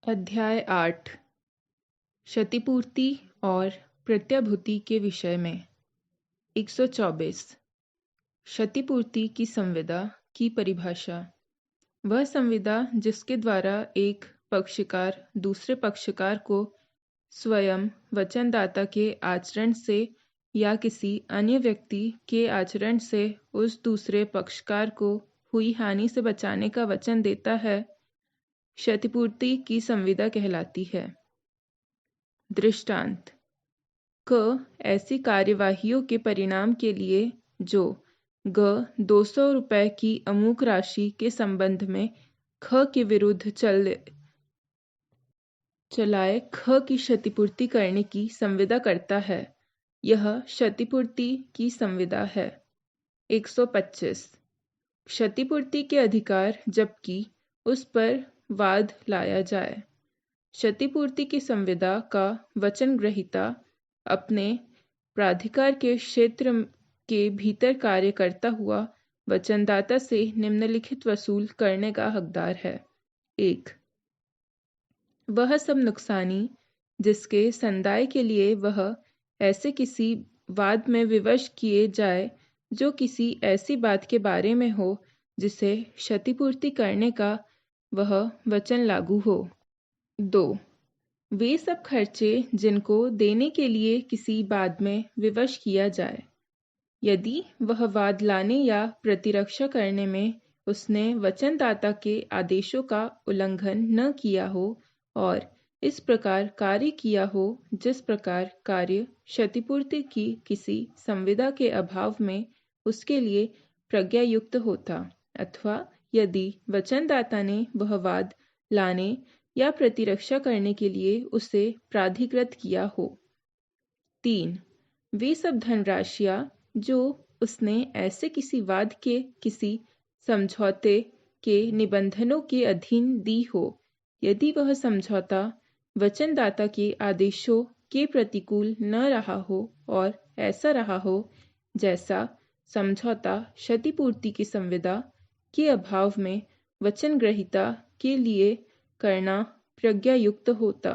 अध्याय 8 क्षतिपूर्ति और प्रत्याभूति के विषय में 124 क्षतिपूर्ति की संविदा की परिभाषा। वह संविदा जिसके द्वारा एक पक्षकार दूसरे पक्षकार को स्वयं वचनदाता के आचरण से या किसी अन्य व्यक्ति के आचरण से उस दूसरे पक्षकार को हुई हानि से बचाने का वचन देता है, क्षतिपूर्ति की संविदा कहलाती है। दृष्टांत: क ऐसी कार्यवाहियों के परिणाम के लिए जो ग 200 रुपये की अमुक राशि के संबंध में ख के विरुद्ध चलाए ख की क्षतिपूर्ति करने की संविदा करता है, यह क्षतिपूर्ति की संविदा है। 125 क्षतिपूर्ति के अधिकार जबकि उस पर वाद लाया जाए। क्षतिपूर्ति की संविदा का वचन ग्रहीता अपने प्राधिकार के क्षेत्र के भीतर कार्य करता हुआ वचनदाता से निम्नलिखित वसूल करने का हकदार है। 1. वह सब नुकसानी जिसके संदाय के लिए वह ऐसे किसी वाद में विवश किए जाए जो किसी ऐसी बात के बारे में हो जिसे क्षतिपूर्ति करने का वह वचन लागू हो। 2. वे सब खर्चे जिनको देने के लिए किसी वाद में विवश किया जाए, यदि वह वाद लाने या प्रतिरक्षा करने में उसने वचनदाता के आदेशों का उल्लंघन न किया हो और इस प्रकार कार्य किया हो जिस प्रकार कार्य क्षतिपूर्ति की किसी संविदा के अभाव में उसके लिए प्रज्ञायुक्त होता, अथवा यदि वचनदाता ने वह वाद लाने या प्रतिरक्षा करने के लिए उसे प्राधिकृत किया हो। 3. वे सब धनराशियां जो उसने ऐसे किसी वाद के किसी समझौते के निबंधनों के अधीन दी हो, यदि वह समझौता वचनदाता के आदेशों के प्रतिकूल न रहा हो और ऐसा रहा हो जैसा समझौता क्षतिपूर्ति की संविदा के अभाव में वचन ग्रहीता के लिए करना प्रज्ञायुक्त होता,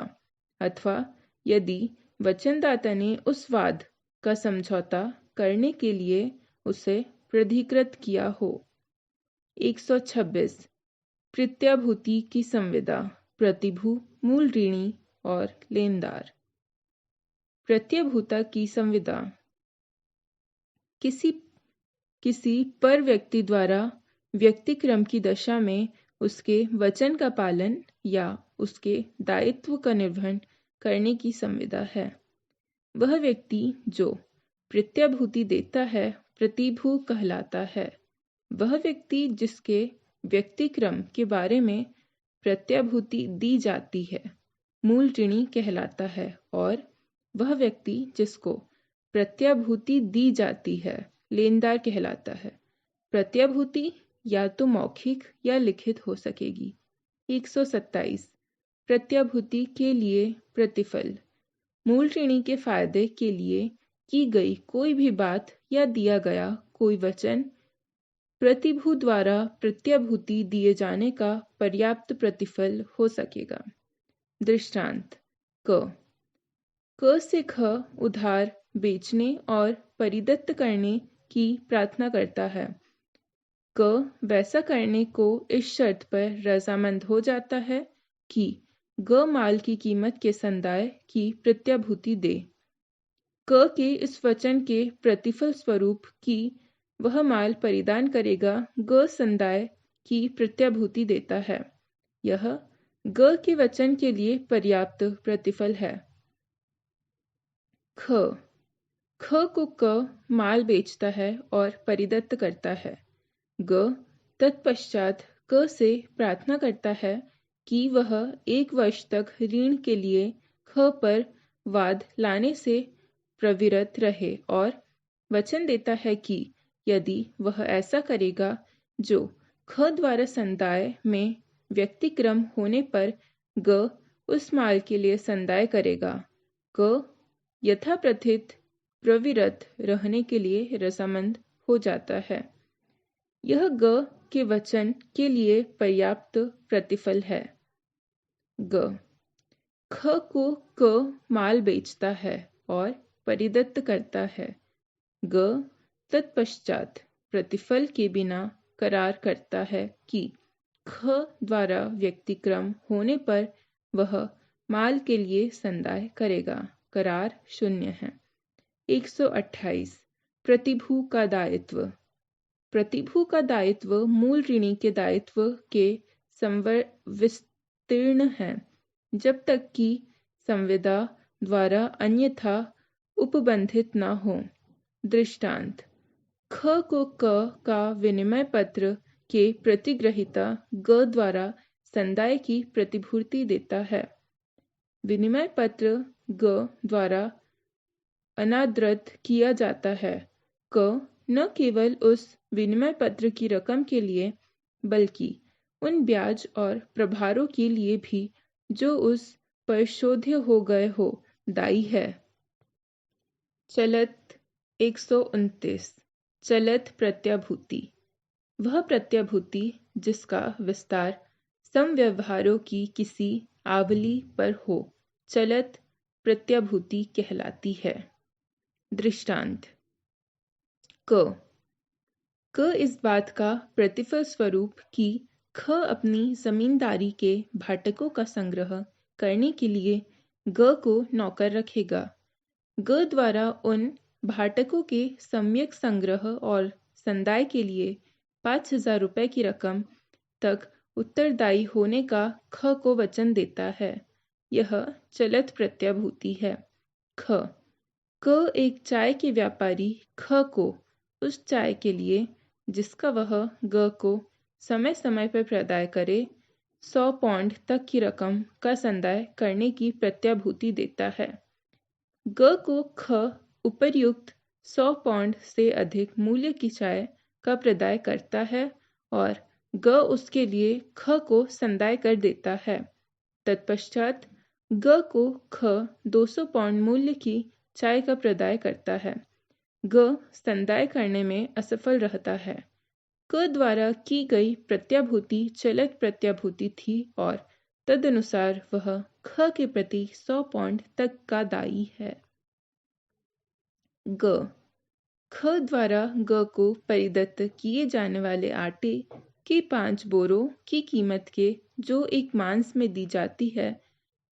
अथवा यदि वचनदाता ने उस वाद का समझौता करने के लिए उसे प्राधिकृत किया हो। 126 प्रत्याभूति की संविदा, प्रतिभू, मूल ऋणी और लेनदार। प्रत्याभूता की संविदा किसी पर व्यक्ति द्वारा व्यक्तिक्रम की दशा में उसके वचन का पालन या उसके दायित्व का निर्वहन करने की संविदा है। वह व्यक्ति जो प्रत्याभूति देता है प्रतिभू कहलाता है। वह व्यक्ति जिसके व्यक्तिक्रम के बारे में प्रत्याभूति दी जाती है मूल ऋणी कहलाता है, और वह व्यक्ति जिसको प्रत्याभूति दी जाती है लेनदार कहलाता है। प्रत्याभूति या तो मौखिक या लिखित हो सकेगी। 127 प्रत्याभूति के लिए प्रतिफल, मूल ऋणी के फायदे के लिए की गई कोई भी बात या दिया गया कोई वचन प्रतिभू द्वारा प्रत्याभूति दिए जाने का पर्याप्त प्रतिफल हो सकेगा। दृष्टांत: क से ख उधार बेचने और परिदत्त करने की प्रार्थना करता है। क वैसा करने को इस शर्त पर रजामंद हो जाता है कि ग माल की कीमत के संदाय की प्रत्याभूति दे। क के इस वचन के प्रतिफल स्वरूप कि वह माल परिधान करेगा, ग संदाय की प्रत्याभूति देता है। यह ग के वचन के लिए पर्याप्त प्रतिफल है। ख को क माल बेचता है और परिदत्त करता है। ग तत्पश्चात क से प्रार्थना करता है कि वह 1 वर्ष तक ऋण के लिए ख पर वाद लाने से प्रवृत्त रहे और वचन देता है कि यदि वह ऐसा करेगा जो ख द्वारा संदाय में व्यक्तिक्रम होने पर ग उस माल के लिए संदाय करेगा, क यथाप्रथित प्रवृत्त रहने के लिए रजामंद हो जाता है। यह ग के वचन के लिए पर्याप्त प्रतिफल है। ग। ख को क माल बेचता है और परिदत्त करता है। ग तत्पश्चात प्रतिफल के बिना करार करता है कि ख द्वारा व्यतिक्रम होने पर वह माल के लिए संदाय करेगा। करार शून्य है। 128 प्रतिभू का दायित्व। प्रतिभू का दायित्व मूल ऋणी के दायित्व के विस्तीर्ण है, जब तक कि संविदा द्वारा अन्यथा उपबंधित न हो। दृष्टांत: ख को क का विनिमय पत्र के प्रतिग्रहीता ग द्वारा संदाय की प्रतिभूति देता है। विनिमय पत्र ग द्वारा अनादृत किया जाता है। क न केवल उस विनिमय पत्र की रकम के लिए बल्कि उन ब्याज और प्रभारों के लिए भी जो उस पर शोध्य हो गए हो दायी है। चलत 129 चलत प्रत्याभूति। वह प्रत्याभूति जिसका विस्तार समव्यवहारों की किसी आवली पर हो चलत प्रत्याभूति कहलाती है। दृष्टांत: क इस बात का प्रतिफल स्वरूप कि ख अपनी जमींदारी के भाटकों का संग्रह करने के लिए ग को नौकर रखेगा। ग द्वारा उन भाटकों के सम्यक संग्रह और संदाय के लिए 5,000 रुपये की रकम तक उत्तरदायी होने का ख को वचन देता है। यह चलत प्रत्याभूति है। क एक चाय के व्यापारी ख को उस चाय के लिए जिसका वह ग को समय समय पर प्रदाय करे 100 पौंड तक की रकम का संदाय करने की प्रत्याभूति देता है। ग को ख उपर्युक्त 100 पौंड से अधिक मूल्य की चाय का प्रदाय करता है और ग उसके लिए ख को संदाय कर देता है। तत्पश्चात ग को ख 200 पौंड मूल्य की चाय का प्रदाय करता है। ग संदाय करने में असफल रहता है। क द्वारा की गई प्रत्याभूति चलत प्रत्याभूति थी और तदनुसार वह ख के प्रति 100 पौंड तक का दायी है। ग ख द्वारा ग को परिदत्त किए जाने वाले आटे के 5 बोरों की कीमत के जो एक मांस में दी जाती है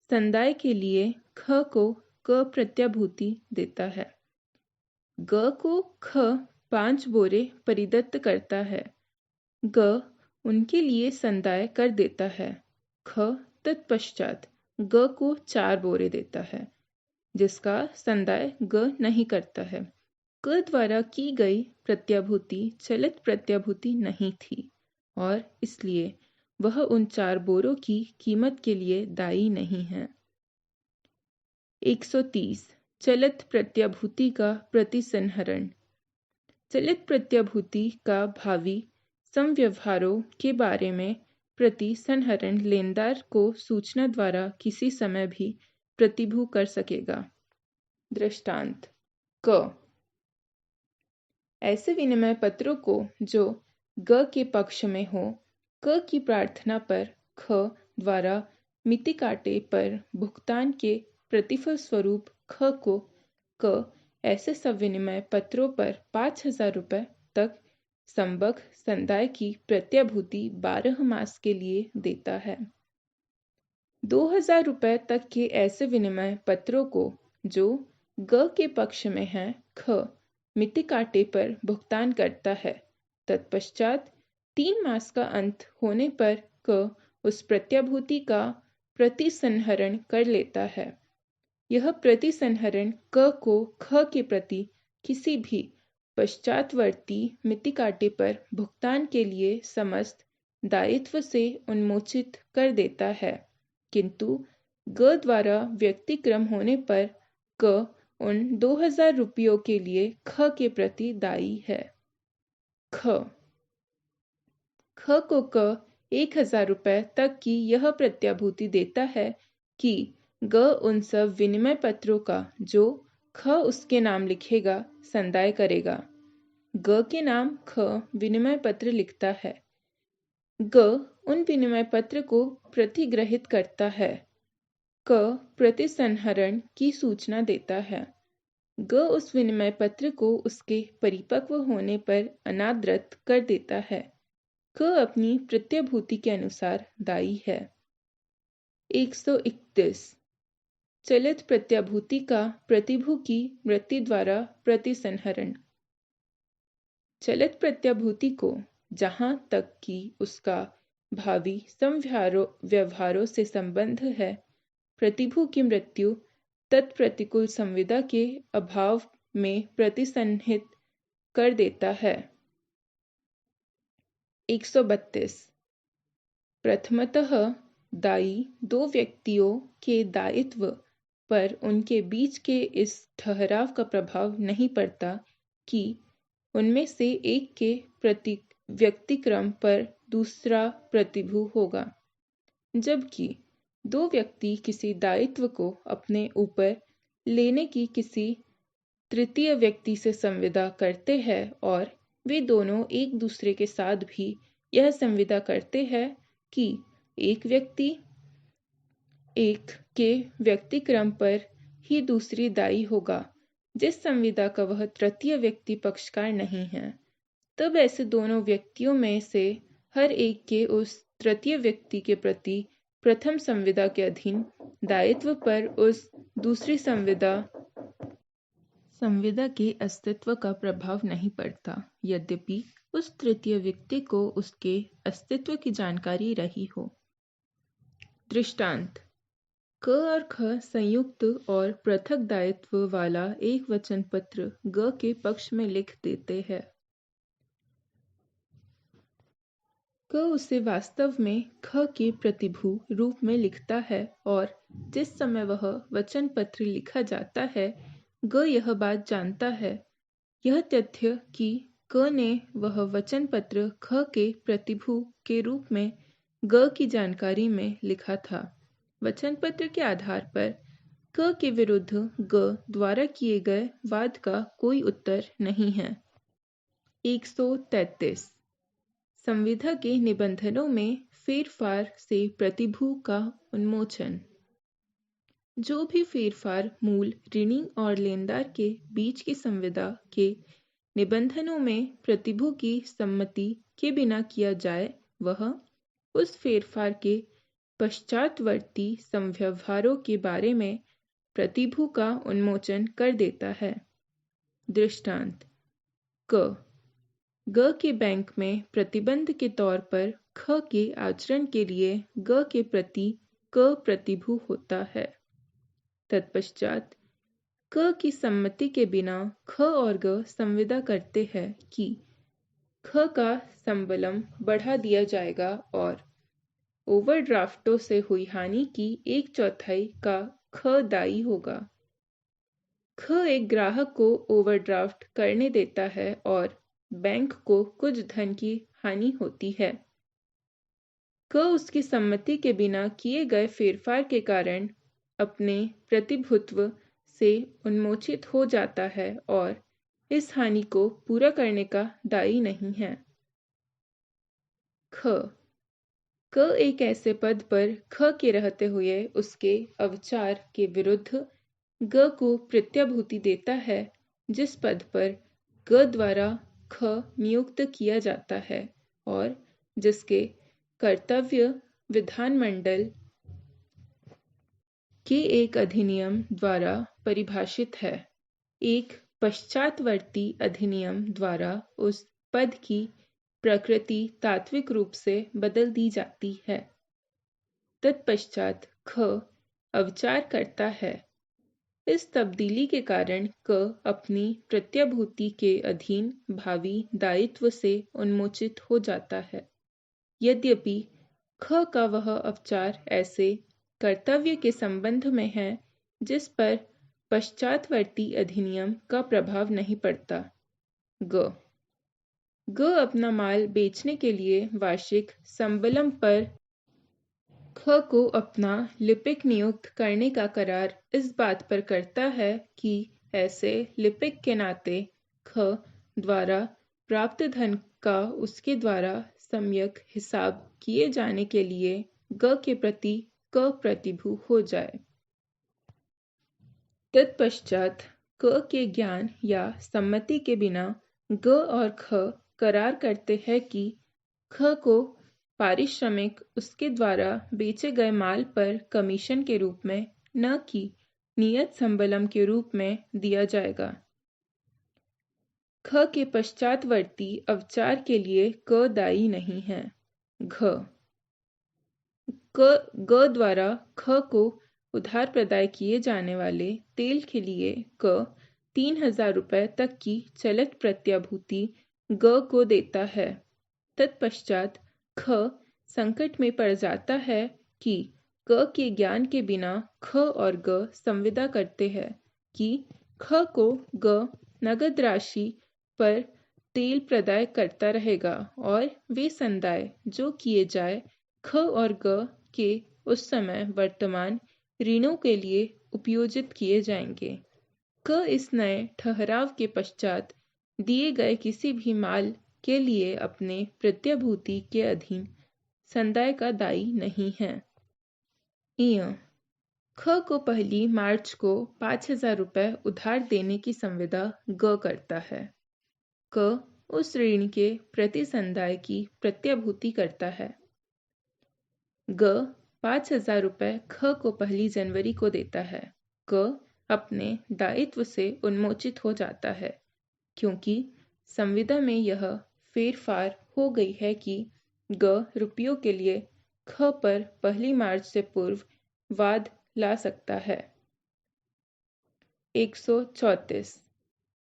संदाय के लिए ख को क प्रत्याभूति देता है। ग को ख 5 बोरे परिदत्त करता है। ग उनके लिए संदाय कर देता है। ख तत्पश्चात ग को 4 बोरे देता है, जिसका संदाय ग नहीं करता है। क द्वारा की गई प्रत्याभूति चलित प्रत्याभूति नहीं थी और इसलिए वह उन 4 बोरों की कीमत के लिए दायी नहीं है। 130 चलित प्रत्याभूति का प्रतिसंहरण। चलित प्रत्याभूति का भावी समव्यवहारों के बारे में प्रतिसंहरण लेनदार को सूचना द्वारा किसी समय भी प्रतिभू कर सकेगा। दृष्टांत: क ऐसे विनिमय पत्रों को जो ग के पक्ष में हो, क की प्रार्थना पर ख द्वारा मिति काटे पर भुगतान के प्रतिफल स्वरूप ख को क ऐसे सब विनिमय पत्रों पर 5,000 रुपये तक संबक संदाय की प्रत्याभूति 12 मास के लिए देता है। 2,000 रुपये तक के ऐसे विनिमय पत्रों को जो ग के पक्ष में है ख मिति काटे पर भुगतान करता है। तत्पश्चात 3 मास का अंत होने पर क उस प्रत्याभूति का प्रतिसंहरण कर लेता है। यह प्रतिसंहरण क को ख के प्रति किसी भी पश्चातवर्ती मिति काटे पर भुगतान के लिए समस्त दायित्व से उन्मोचित कर देता है, किंतु ग द्वारा व्यतिक्रम होने पर क उन 2,000 रुपयों के लिए ख के प्रति दायी है। ख को क 1,000 रुपये तक की यह प्रत्याभूति देता है कि ग उन सब विनिमय पत्रों का जो ख उसके नाम लिखेगा संदाय करेगा। ग के नाम ख विनिमय पत्र लिखता है। ग उन विनिमय पत्र को प्रतिग्रहित करता है क प्रतिसंहरण की सूचना देता है। ग उस विनिमय पत्र को उसके परिपक्व होने पर अनादृत कर देता है। क अपनी प्रत्यभूति के अनुसार दायी है। 131 चलित प्रत्यभूति का प्रतिभू की मृत्यु द्वारा प्रतिसंहरण। चलित प्रत्यभूति को जहाँ तक कि उसका भावी व्यवहारों से संबंध है, प्रतिभू की मृत्यु तत्प्रतिकूल संविदा के अभाव में प्रतिसंहित कर देता है। 132 प्रथमतः दायी दो व्यक्तियों के दायित्व पर उनके बीच के इस ठहराव का प्रभाव नहीं पड़ता कि उनमें से एक के व्यक्तिक्रम पर दूसरा प्रतिभू होगा, जबकि दो व्यक्ति किसी दायित्व को अपने ऊपर लेने की किसी तृतीय व्यक्ति से संविदा करते हैं और वे दोनों एक दूसरे के साथ भी यह संविदा करते हैं कि एक व्यक्ति एक के व्यक्तिक्रम पर ही दूसरी दायी होगा, जिस संविदा का वह तृतीय व्यक्ति पक्षकार नहीं है, तब ऐसे दोनों व्यक्तियों में से हर एक के उस तृतीय व्यक्ति के प्रति प्रथम संविदा के अधीन दायित्व पर उस दूसरी संविदा के अस्तित्व का प्रभाव नहीं पड़ता, यद्यपि उस तृतीय व्यक्ति को उसके अस्तित्व की जानकारी रही हो। दृष्टांत: क और ख संयुक्त और पृथक दायित्व वाला एक वचन पत्र ग के पक्ष में लिख देते हैं। क उसे वास्तव में ख के प्रतिभू रूप में लिखता है और जिस समय वह वचन पत्र लिखा जाता है, ग यह बात जानता है। यह तथ्य कि क ने वह वचन पत्र ख के प्रतिभू के रूप में ग की जानकारी में लिखा था, वचन पत्र के आधार पर क के विरुद्ध ग द्वारा किए गए वाद का कोई उत्तर नहीं है। 133 संविदा के निबंधनों में फेरफार से प्रतिभू का उन्मोचन। जो भी फेरफार मूल ऋणी और लेनदार के बीच की संविदा के निबंधनों में प्रतिभू की सम्मति के बिना किया जाए, वह उस फेरफार के पश्चातवर्ती संव्यवहारों के बारे में प्रतिभू का उन्मोचन कर देता है। दृष्टांत: ग के बैंक में प्रतिबंध के तौर पर ख के आचरण के लिए ग के प्रति क प्रतिभू होता है। तत्पश्चात क की सम्मति के बिना ख और ग संविदा करते हैं कि ख का संबलम बढ़ा दिया जाएगा और ओवरड्राफ्टों से हुई हानि की 1/4 का ख दायी होगा। ख एक ग्राहक को ओवरड्राफ्ट करने देता है और बैंक को कुछ धन की हानि होती है। क उसकी सम्मति के बिना किए गए फेरफार के कारण अपने प्रतिभुत्व से उन्मोचित हो जाता है और इस हानि को पूरा करने का दायी नहीं है। क एक ऐसे पद पर ख के रहते हुए उसके अवचार के विरुद्ध ग को प्रत्यभूति देता है, जिस पद पर ग द्वारा ख नियुक्त किया जाता है और जिसके कर्तव्य विधानमंडल के एक अधिनियम द्वारा परिभाषित है। एक पश्चातवर्ती अधिनियम द्वारा उस पद की प्रकृति तात्विक रूप से बदल दी जाती है। तत्पश्चात ख अवचार करता है। इस तब्दीली के कारण क अपनी प्रत्यभूति के अधीन भावी दायित्व से उन्मोचित हो जाता है, यद्यपि ख का वह अवचार ऐसे कर्तव्य के संबंध में है जिस पर पश्चातवर्ती अधिनियम का प्रभाव नहीं पड़ता। ग अपना माल बेचने के लिए वार्षिक संबलम पर ख को अपना लिपिक नियुक्त करने का करार इस बात पर करता है कि ऐसे लिपिक के नाते ख द्वारा प्राप्त धन का उसके द्वारा सम्यक हिसाब किए जाने के लिए ग के प्रति क प्रतिभू हो जाए। तत्पश्चात क के ज्ञान या सम्मति के बिना ग और ख करार करते हैं कि ख को पारिश्रमिक उसके द्वारा बेचे गए माल पर कमीशन के रूप में न कि नियत संबलम के रूप में दिया जाएगा। ख के पश्चातवर्ती अवचार के लिए क दायी नहीं है। घ ग द्वारा ख को उधार प्रदाय किए जाने वाले तेल के लिए क 3,000 रुपये तक की चलित प्रत्याभूति ग को देता है। तत्पश्चात ख संकट में पड़ जाता है कि क के ज्ञान के बिना ख और ग संविदा करते हैं कि ख को ग नगद राशि पर तेल प्रदाय करता रहेगा और वे संदाय जो किए जाए ख और ग के उस समय वर्तमान ऋणों के लिए उपयोजित किए जाएंगे। क इस नए ठहराव के पश्चात दिए गए किसी भी माल के लिए अपने प्रत्याभूति के अधीन संदाय का दायी नहीं है। ख को 1 मार्च को 5,000 रुपये उधार देने की संविदा ग करता है। क उस ऋण के प्रति संदाय की प्रत्याभूति करता है। ग 5,000 रुपये ख को 1 जनवरी को देता है। क अपने दायित्व से उन्मोचित हो जाता है क्योंकि संविदा में यह फेरफार हो गई है कि ग रुपयों के लिए ख पर 1 मार्च से पूर्व वाद ला सकता है। 134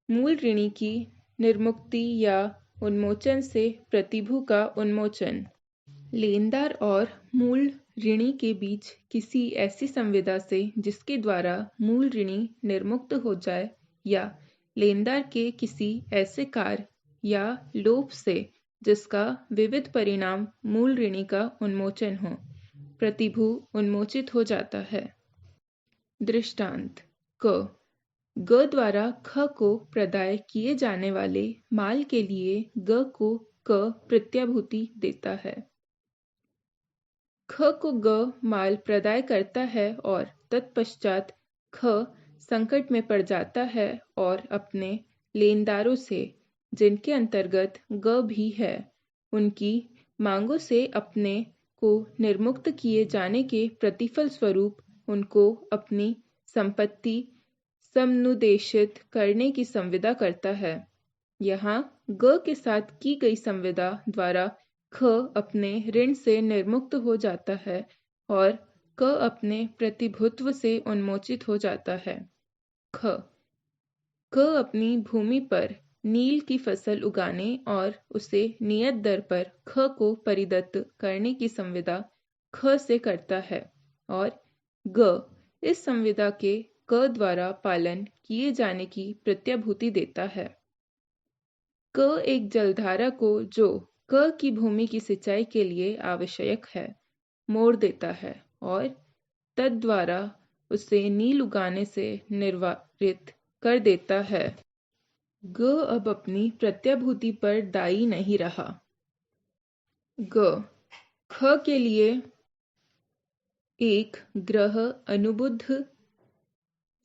मूल ऋणी की निर्मुक्ति या उन्मोचन से प्रतिभू का उन्मोचन। लेनदार और मूल ऋणी के बीच किसी ऐसी संविदा से जिसके द्वारा मूल ऋणी निर्मुक्त हो जाए या लेनदार के किसी ऐसे कार्य या लोप से जिसका विविध परिणाम मूल ऋणी का उन्मोचन हो, प्रतिभू उन्मोचित हो जाता है। दृष्टांत क ग द्वारा ख को प्रदाय किए जाने वाले माल के लिए ग को क प्रत्याभूति देता है। ख को ग माल प्रदाय करता है और तत्पश्चात ख संकट में पड़ जाता है और अपने लेनदारों से, जिनके अंतर्गत ग भी है, उनकी मांगों से अपने को निर्मुक्त किए जाने के प्रतिफल स्वरूप उनको अपनी संपत्ति समनुदेशित करने की संविदा करता है। यहाँ ग के साथ की गई संविदा द्वारा ख अपने ऋण से निर्मुक्त हो जाता है और क अपने प्रतिभुत्व से उन्मोचित हो जाता है। क अपनी भूमि पर नील की फसल उगाने और उसे नियत दर पर ख को परिदत्त करने की संविदा ख से करता है और ग इस संविदा के क द्वारा पालन किए जाने की प्रत्याभूति देता है। क एक जलधारा को जो क की भूमि की सिंचाई के लिए आवश्यक है मोड़ देता है और तद्वारा उसे नील उगाने से निर्वारित कर देता है। ग अब अपनी प्रत्याभूति पर दायी नहीं रहा। ग ख के लिए एक ग्रह अनुबद्ध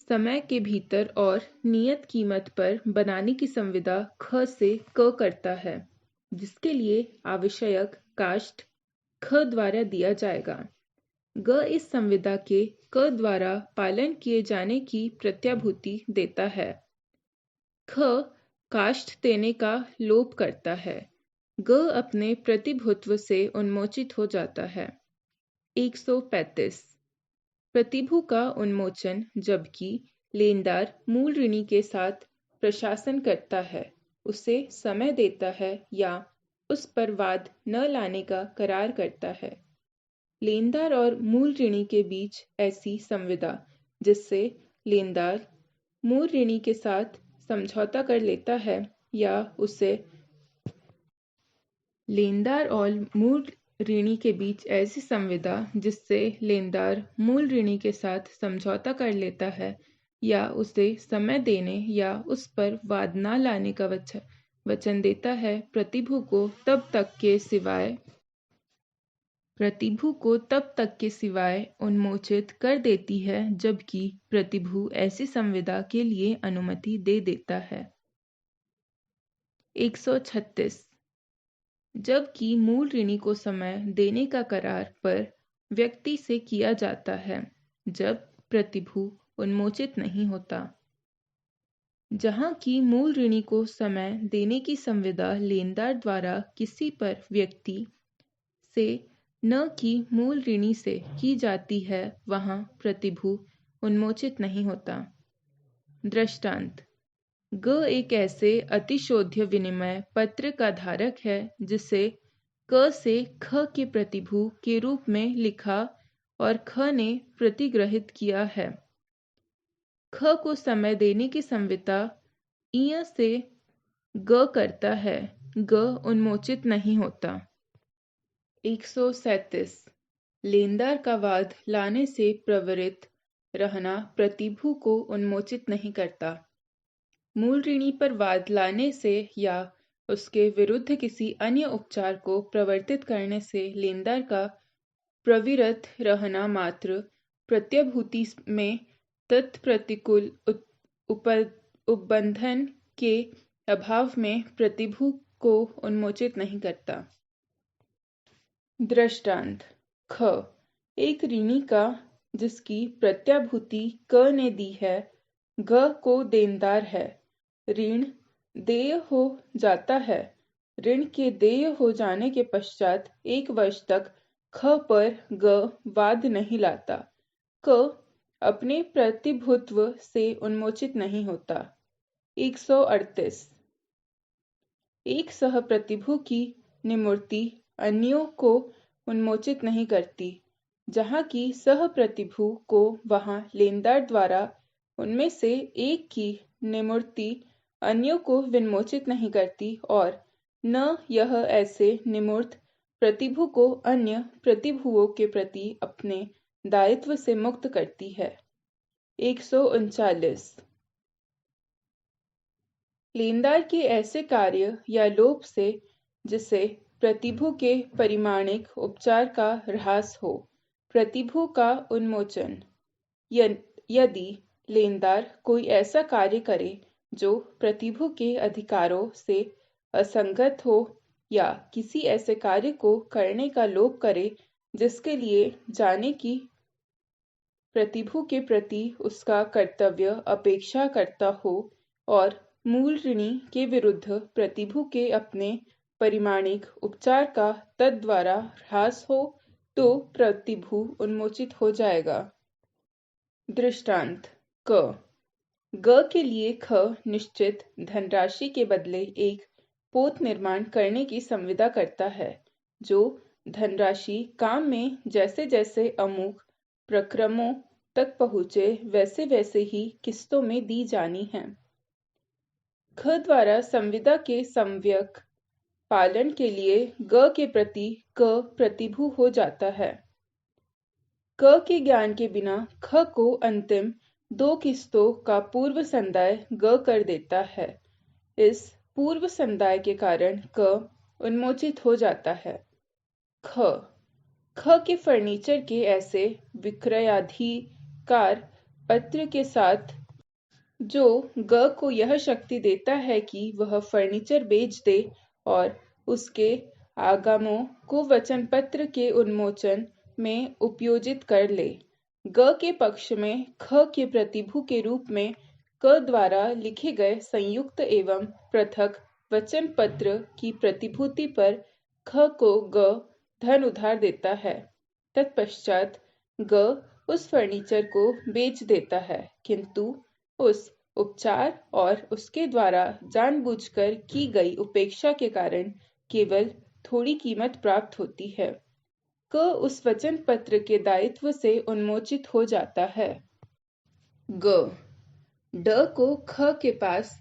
समय के भीतर और नियत कीमत पर बनाने की संविदा ख से क करता है, जिसके लिए आवश्यक काष्ठ ख द्वारा दिया जाएगा। ग इस संविदा के क द्वारा पालन किए जाने की प्रत्याभूति देता है। ख काष्ठ देने का लोप करता है। ग अपने प्रतिभुत्व से उन्मोचित हो जाता है। 135 प्रतिभू का उन्मोचन जबकि लेनदार मूल ऋणी के साथ प्रशासन करता है, उसे समय देता है या उस पर वाद न लाने का करार करता है। लेनदार और मूल ऋणी के बीच ऐसी संविदा जिससे लेनदार मूल ऋणी के साथ समझौता कर लेता है या उसे लेनदार और मूल ऋणी के बीच ऐसी संविदा जिससे लेनदार मूल ऋणी के साथ समझौता कर लेता है या उसे समय देने या उस पर वाद न लाने का वचन देता है, प्रतिभू को तब तक के सिवाय प्रतिभु को तब तक के सिवाय उन्मोचित कर देती है जबकि प्रतिभु ऐसी संविदा के लिए अनुमति दे देता है। 136। जबकि मूल ऋणी को समय देने का करार पर व्यक्ति से किया जाता है जब प्रतिभु उन्मोचित नहीं होता। जहाँ की मूल ऋणी को समय देने की संविदा लेनदार द्वारा किसी पर व्यक्ति से न कि मूल ऋणी से की जाती है, वहाँ प्रतिभु उन्मोचित नहीं होता। दृष्टांत: ग एक ऐसे अतिशोध्य विनिमय पत्र का धारक है जिसे क से ख के प्रतिभु के रूप में लिखा और ख ने प्रतिग्रहित किया है। ख को समय देने की संविदा इय से ग करता है, ग उन्मोचित नहीं होता। 137। लेनदार का वाद लाने से प्रवृत्त रहना प्रतिभु को उन्मोचित नहीं करता। मूल ऋणी पर वाद लाने से या उसके विरुद्ध किसी अन्य उपचार को प्रवर्तित करने से लेनदार का प्रवृत्त रहना मात्र प्रत्यभूति में तत्प्रतिकूल उपबंधन के अभाव में प्रतिभु को उन्मोचित नहीं करता। दृष्टांत: ख एक ऋणी का जिसकी प्रत्याभूति क ने दी है, ग को देनदार है। ऋण देय हो जाता है। ऋण के देय हो जाने के पश्चात 1 वर्ष तक ख पर ग वाद नहीं लाता। क अपने प्रतिभुत्व से उन्मोचित नहीं होता। 138। एक सह प्रतिभु की निमूर्ति अन्यों को उन्मोचित नहीं करती, जहाँ की सह प्रतिभु को वहाँ लेनदार द्वारा उनमें से एक की निमूर्ति अन्यों को विन्मोचित नहीं करती और न यह ऐसे निमूर्त प्रतिभु को अन्य प्रतिभुओं के प्रति अपने दायित्व से मुक्त करती है। 139। लेनदार के ऐसे कार्य या लोभ से जिसे प्रतिभु के परिमाणिक उपचार का ह्रास हो, प्रतिभु का उन्मोचन। यदि लेनदार कोई ऐसा कार्य करे जो प्रतिभु के अधिकारों से असंगत हो या किसी ऐसे कार्य को करने का लोभ करे जिसके लिए जाने की प्रतिभु के प्रति उसका कर्तव्य अपेक्षा करता हो और मूल ऋणी के विरुद्ध प्रतिभु के अपने परिमाणिक उपचार का तद्वारा ह्रास हो, तो प्रतिभु उन्मोचित हो जाएगा। दृष्टांत: क ग के लिए ख निश्चित धनराशि के बदले एक पोत निर्माण करने की संविदा करता है, जो धनराशि काम में जैसे जैसे अमुक प्रक्रमों तक पहुँचे वैसे वैसे ही किस्तों में दी जानी है। ख द्वारा संविदा के सम्यक पालन के लिए ग के प्रति क प्रतिभु हो जाता है। क के ज्ञान के बिना ख को अंतिम 2 किस्तों का पूर्व संदाय ग कर देता है। इस पूर्व संदाय के कारण क उन्मोचित हो जाता है। ख के फर्नीचर के ऐसे विक्रयाधिकार पत्र के साथ जो ग को यह शक्ति देता है कि वह फर्नीचर बेच दे और उसके आगमों को वचन पत्र के उन्मोचन में उपयोजित कर ले। ग के पक्ष में ख के प्रतिभु के रूप में क द्वारा लिखे गए संयुक्त एवं पृथक वचन पत्र की प्रतिभूति पर ख को ग धन उधार देता है। तत्पश्चात ग उस फर्नीचर को बेच देता है, किंतु उस उपचार और उसके द्वारा जानबूझकर की गई उपेक्षा के कारण केवल थोड़ी कीमत प्राप्त होती है। क उस वचन पत्र के दायित्व से उन्मोचित हो जाता है। ग ड को ख के पास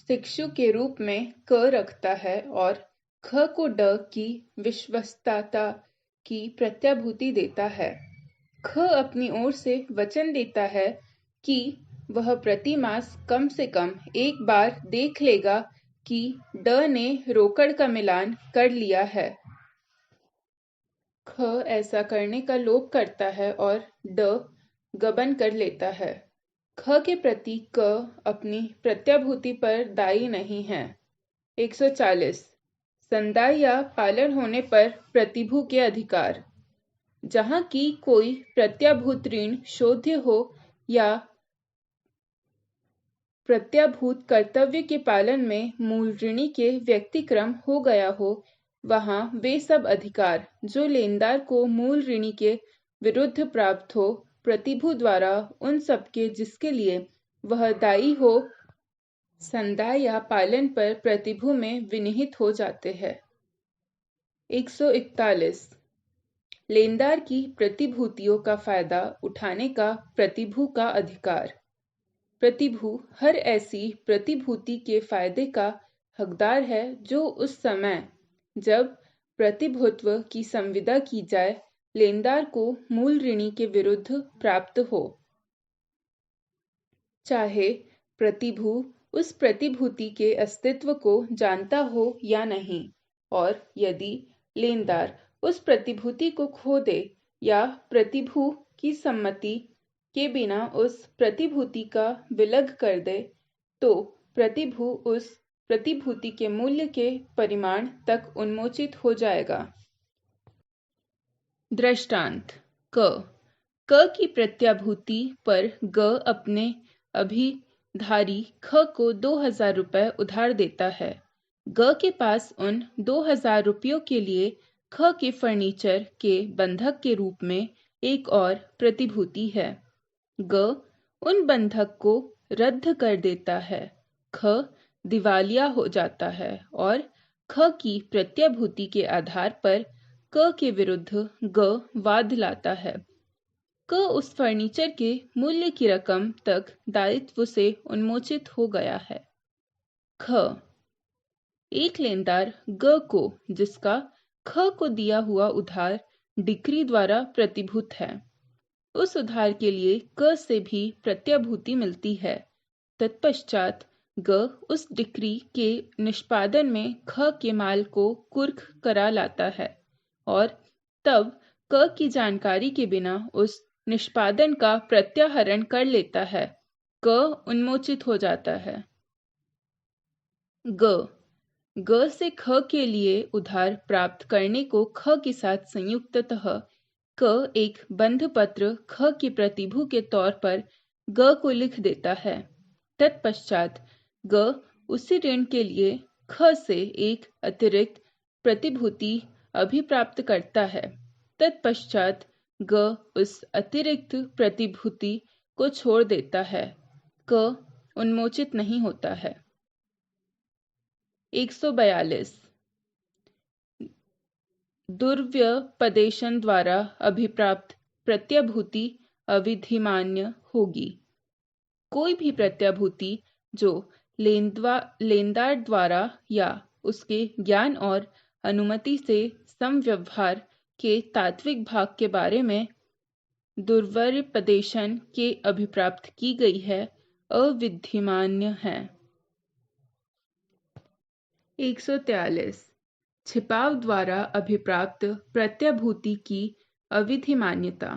शिक्षु के रूप में क रखता है और ख को ड की विश्वस्तता की प्रत्याभूति देता है। ख अपनी ओर से वचन देता है कि वह प्रति मास कम से कम एक बार देख लेगा कि ड ने रोकड़ का मिलान कर लिया है। ख ऐसा करने का लोभ करता है और ड गबन कर लेता है। ख के प्रति क अपनी प्रत्याभूति पर दायी नहीं है। 140 संदाय या पालन होने पर प्रतिभू के अधिकार। जहाँ की कोई प्रत्याभूत ऋण शोध्य हो या प्रत्याभूत कर्तव्य के पालन में मूल ऋणी के व्यक्तिक्रम हो गया हो, वहाँ वे सब अधिकार जो लेनदार को मूल ऋणी के विरुद्ध प्राप्त हो, प्रतिभू द्वारा उन सबके जिसके लिए वह दायी हो संदाय या पालन पर प्रतिभू में विनिहित हो जाते हैं। 141 लेनदार की प्रतिभूतियों का फायदा उठाने का प्रतिभू का अधिकार। प्रतिभू हर ऐसी प्रतिभूति के फायदे का हकदार है जो उस समय जब प्रतिभूत्व की संविदा की जाए लेनदार को मूल ऋणी के विरुद्ध प्राप्त हो, चाहे प्रतिभू उस प्रतिभूति के अस्तित्व को जानता हो या नहीं, और यदि लेनदार उस प्रतिभूति को खो दे या प्रतिभू की सम्मति के बिना उस प्रतिभूति का विलग कर दे, तो प्रतिभू उस प्रतिभूति के मूल्य के परिमाण तक उन्मोचित हो जाएगा। दृष्टांत क की प्रत्याभूति पर ग अपने अभिधारी ख को 2000 रुपये उधार देता है। ग के पास उन 2000 रुपयों के लिए ख के फर्नीचर के बंधक के रूप में एक और प्रतिभूति है। ग उन बंधक को रद्द कर देता है। ख दिवालिया हो जाता है और ख की प्रत्याभूति के आधार पर क के विरुद्ध ग वाद लाता है। क उस फर्नीचर के मूल्य की रकम तक दायित्व से उन्मोचित हो गया है। ख एक लेनदार ग को जिसका ख को दिया हुआ उधार डिक्री द्वारा प्रतिभूत है, उस उधार के लिए क से भी प्रत्याभूति मिलती है। तत्पश्चात ग उस डिक्री के निष्पादन में ख के माल को कुर्क करा लाता है और तब क की जानकारी के बिना उस निष्पादन का प्रत्याहरण कर लेता है। क उन्मोचित हो जाता है। ग से ख के लिए उधार प्राप्त करने को ख के साथ संयुक्ततः क एक बंध पत्र ख की प्रतिभू के तौर पर ग को लिख देता है। तत्पश्चात ग उसी ऋण के लिए ख से एक अतिरिक्त प्रतिभूति अभिप्राप्त करता है। तत्पश्चात ग उस अतिरिक्त प्रतिभूति को छोड़ देता है। क उन्मोचित नहीं होता है। 142 दुर्व्यपदेशन द्वारा अभिप्राप्त प्रत्याभूति अविधिमान्य होगी। कोई भी प्रत्याभूति जो लेनदार द्वारा या उसके ज्ञान और अनुमति से समव्यवहार के तात्विक भाग के बारे में दुर्व्यपदेशन के अभिप्राप्त की गई है, अविधिमान्य है। 143 छिपाव द्वारा अभिप्राप्त प्रत्याभूति की अविधिमान्यता।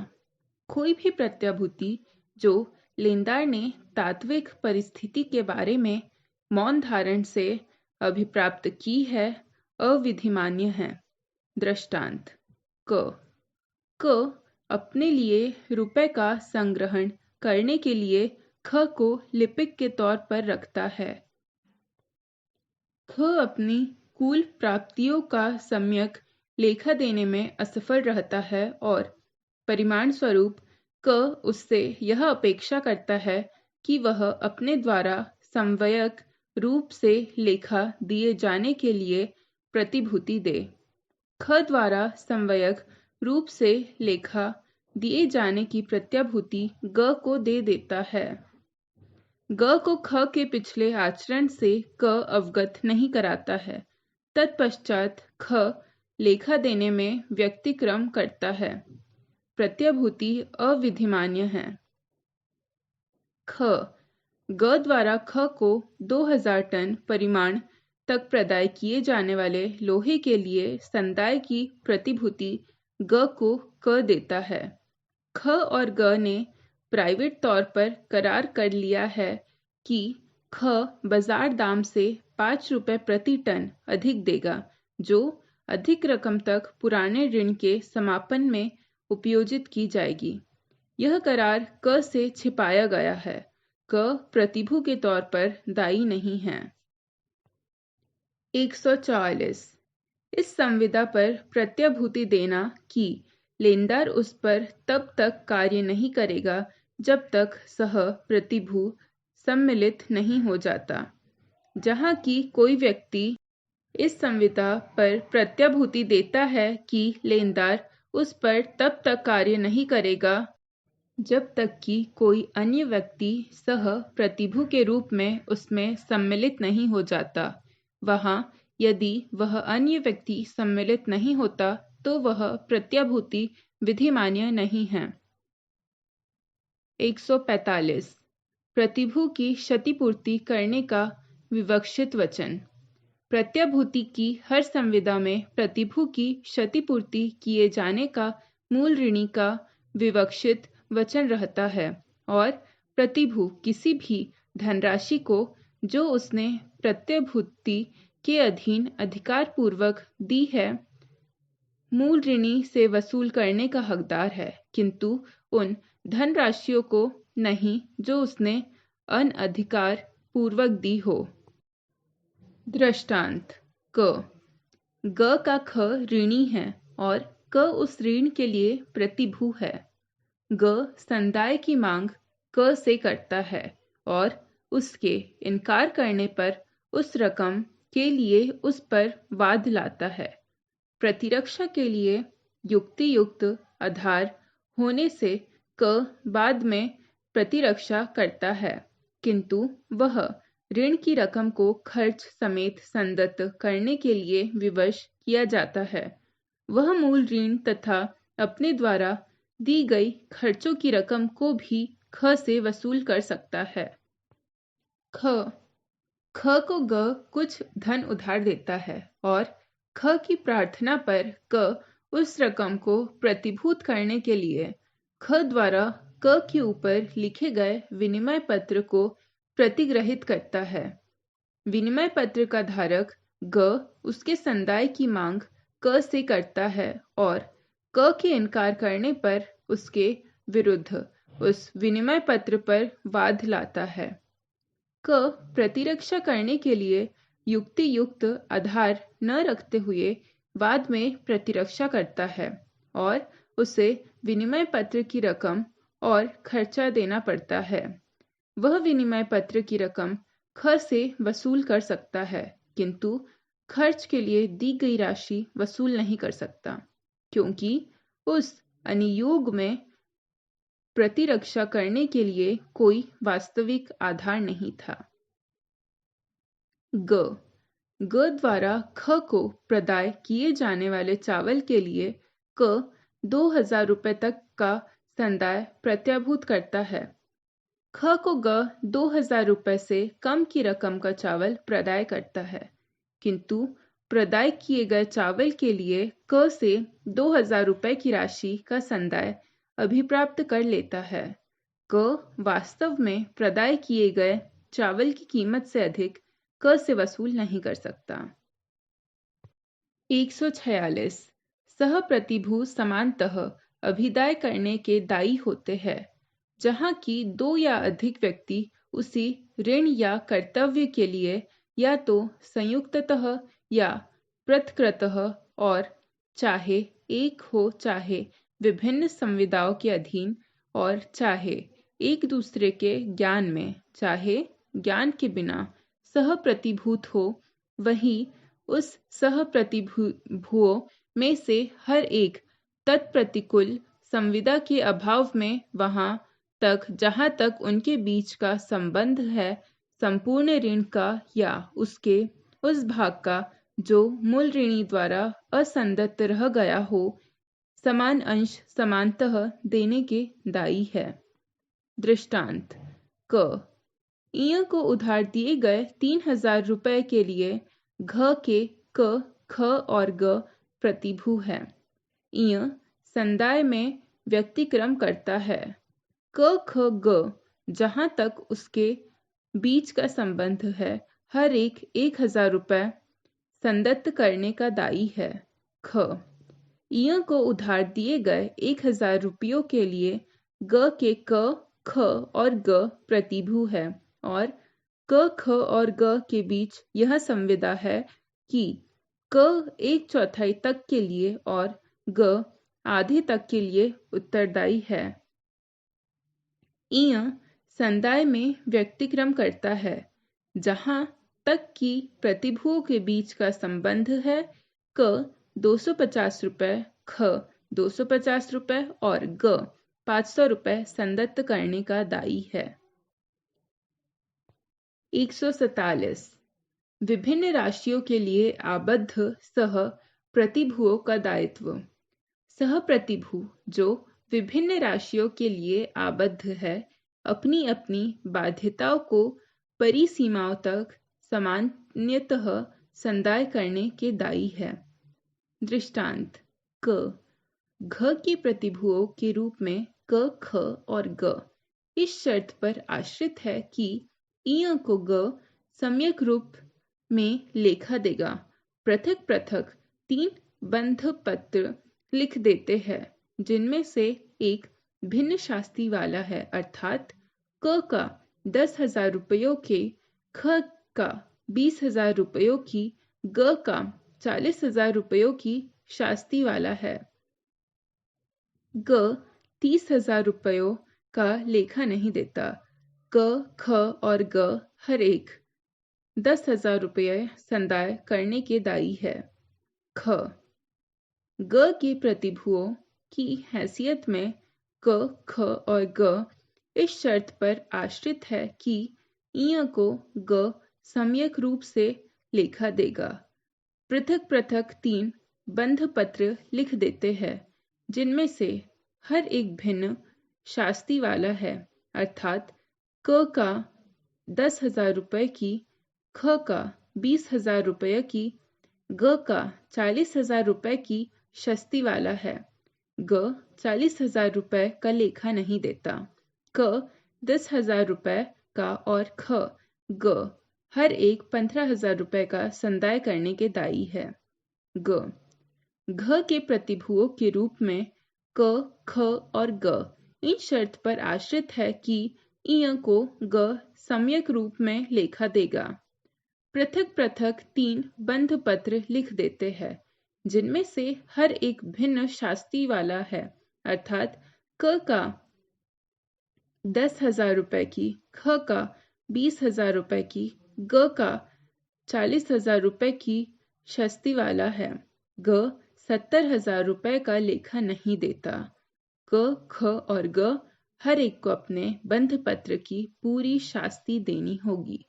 कोई भी प्रत्याभूति जो लेनदार ने तात्विक परिस्थिति के बारे में मौन धारण से अभिप्राप्त की है, अविधिमान्य है। दृष्टांत क अपने लिए रुपए का संग्रहण करने के लिए ख को लिपिक के तौर पर रखता है। ख अपनी कुल प्राप्तियों का सम्यक लेखा देने में असफल रहता है और परिमाण स्वरूप क उससे यह अपेक्षा करता है कि वह अपने द्वारा सम्यक रूप से लेखा दिए जाने के लिए प्रतिभूति दे। ख द्वारा सम्यक रूप से लेखा दिए जाने की प्रत्याभूति ग को दे देता है। ग को ख के पिछले आचरण से क अवगत नहीं कराता है। तत्पश्चात ख लेखा देने में व्यक्तिक्रम करता है। प्रत्याभूति अविधिमान्य है। ख ग द्वारा ख को 2000 टन परिमाण तक प्रदाय किए जाने वाले लोहे के लिए संदाय की प्रतिभूति ग को क देता है। ख और ग ने प्राइवेट तौर पर करार कर लिया है कि ख बाजार दाम से 5 रुपए प्रति टन अधिक देगा, जो अधिक रकम तक पुराने ऋण के समापन में उपयोजित की जाएगी। यह करार क से छिपाया गया है। क प्रतिभू के तौर पर दायी नहीं है। 144। इस संविदा पर प्रत्याभूति देना कि लेनदार उस पर तब तक कार्य नहीं करेगा जब तक सह प्रतिभू सम्मिलित नहीं हो जाता। जहाँ की कोई व्यक्ति इस संविदा पर प्रत्याभूति देता है कि लेनदार उस पर तब तक कार्य नहीं करेगा जब तक कि कोई अन्य व्यक्ति सह प्रतिभू के रूप में उसमें सम्मिलित नहीं हो जाता। वहाँ यदि वह अन्य व्यक्ति सम्मिलित नहीं होता तो वह प्रत्याभूति विधिमान्य नहीं है। 145। प्रतिभू की क्षतिपूर्ति करने का विवक्षित वचन। प्रत्याभूति की हर संविदा में प्रतिभू की क्षतिपूर्ति किए जाने का मूल ऋणी का विवक्षित वचन रहता है और प्रतिभू किसी भी धनराशि को जो उसने प्रत्याभूति के अधीन अधिकार पूर्वक दी है मूल ऋणी से वसूल करने का हकदार है, किंतु उन धनराशियों को नहीं जो उसने अनधिकार पूर्वक दी हो। दृष्टांत। क ग का ख ऋणी है और क उस ऋण के लिए प्रतिभू है। ग संदाय की मांग क से करता है और उसके इनकार करने पर उस रकम के लिए उस पर वाद लाता है। प्रतिरक्षा के लिए युक्ति युक्त आधार होने से क बाद में प्रतिरक्षा करता है, किंतु वह ऋण की रकम को खर्च समेत संदत्त करने के लिए विवश किया जाता है। वह मूल ऋण तथा अपने द्वारा दी गई खर्चों की रकम को भी ख से वसूल कर सकता है। ख को ग कुछ धन उधार देता है और ख की प्रार्थना पर क उस रकम को प्रतिभूत करने के लिए ख द्वारा क के ऊपर लिखे गए विनिमय पत्र को प्रतिग्रहित करता है। विनिमय पत्र का धारक ग उसके संदाय की मांग क से करता है और क के इनकार करने पर उसके विरुद्ध उस विनिमय पत्र पर वाद लाता है। क प्रतिरक्षा करने के लिए युक्ति युक्त आधार न रखते हुए बाद में प्रतिरक्षा करता है और उसे विनिमय पत्र की रकम और खर्चा देना पड़ता है। वह विनिमय पत्र की रकम ख से वसूल कर सकता है, किंतु खर्च के लिए दी गई राशि वसूल नहीं कर सकता, क्योंकि उस अनुयोग में प्रतिरक्षा करने के लिए कोई वास्तविक आधार नहीं था। ग द्वारा ख को प्रदाय किए जाने वाले चावल के लिए क 2000 रुपये तक का संदाय प्रत्याभूत करता है। ख को ग 2000 रुपये से कम की रकम का चावल प्रदाय करता है, किंतु प्रदाय किए गए चावल के लिए क से 2000 रुपये की राशि का संदाय अभिप्राप्त कर लेता है। क वास्तव में प्रदाय किए गए चावल की कीमत से अधिक क से वसूल नहीं कर सकता। 146। सह प्रतिभू समानतः अभिदाय करने के दायी होते हैं, जहाँ की दो या अधिक व्यक्ति उसी ऋण या कर्तव्य के लिए या तो संयुक्ततः या पृथक्तः और चाहे एक हो चाहे विभिन्न संविदाओं के अधीन और चाहे एक दूसरे के ज्ञान में चाहे ज्ञान के बिना सह प्रतिभूत हो, वही उस सह प्रतिभुओं में से हर एक तत्प्रतिकूल संविदा के अभाव में वहां तक जहां तक उनके बीच का संबंध है संपूर्ण ऋण का या उसके उस भाग का जो मूल ऋणी द्वारा असंदत्त रह गया हो, समान अंश समानतः देने के दायी है। दृष्टांत। क इय को उधार दिए गए 3000 रुपये के लिए घ के क, ख और ग प्रतिभू है। इय संदाय में व्यतिक्रम करता है। क ख ग जहाँ तक उसके बीच का संबंध है, हर एक 1,000 रुपये संदत्त करने का दायी है। ख इय को उधार दिए गए 1,000 रुपयों के लिए ग के क ख और ग प्रतिभू है और क ख और ग के बीच यह संविदा है कि क 1/4 तक के लिए और ग आधे तक के लिए उत्तरदायी है। इय संदाय में व्यतिक्रम करता है जहाँ तक कि प्रतिभुओं के बीच का संबंध है। क 250 रुपये, ख 250 रुपये और ग 500 रुपये संदत्त करने का दायी है। 147 विभिन्न राशियों के लिए आबद्ध सह प्रतिभुओं का दायित्व। सह प्रतिभु जो विभिन्न राशियों के लिए आबद्ध है, अपनी अपनी बाध्यताओं को परिसीमाओं तक सामान्यतः संदाय करने के दायी है। दृष्टांत: क घ की प्रतिभुओं के रूप में क ख और ग इस शर्त पर आश्रित है कि इय को ग सम्यक रूप में लेखा देगा। पृथक पृथक 3 बंध पत्र लिख देते हैं, जिनमें से एक भिन्न शास्ति वाला है, अर्थात क का 10,000 रुपयों के, ख का 20,000 रुपयों की, ग का 40,000 रुपयों की शास्ति वाला है। ग 30,000 रुपयों का लेखा नहीं देता। क ख और ग हर एक 10,000 रुपये संदाय करने के दायी है। ख ग के प्रतिभुओं की हैसियत में क ख और ग इस शर्त पर आश्रित है कि इय को ग सम्यक रूप से लेखा देगा। पृथक पृथक 3 बंध पत्र लिख देते हैं, जिनमें से हर एक भिन्न शास्ति वाला है, अर्थात क का 10,000 रुपये की, ख का 20,000 रुपये की, ग का 40,000 रुपये की शस्ती वाला है। ग 40,000 रुपये का लेखा नहीं देता। क 10,000 रुपये का और ख ग हर एक 15,000 रुपये का संदाय करने के दायी है। ग घ के प्रतिभुओं के रूप में क ख और ग इन शर्त पर आश्रित है कि इय को ग सम्यक रूप में लेखा देगा। पृथक पृथक 3 बंध पत्र लिख देते हैं, जिनमें से हर एक भिन्न शास्ति वाला है, अर्थात क का 10,000 रुपये की, ख का 20,000 रुपये की, ग का 40,000 रुपये की शस्ती वाला है। ग 70,000 रुपये का लेखा नहीं देता। क ख और ग हर एक को अपने बंध पत्र की पूरी शास्ति देनी होगी।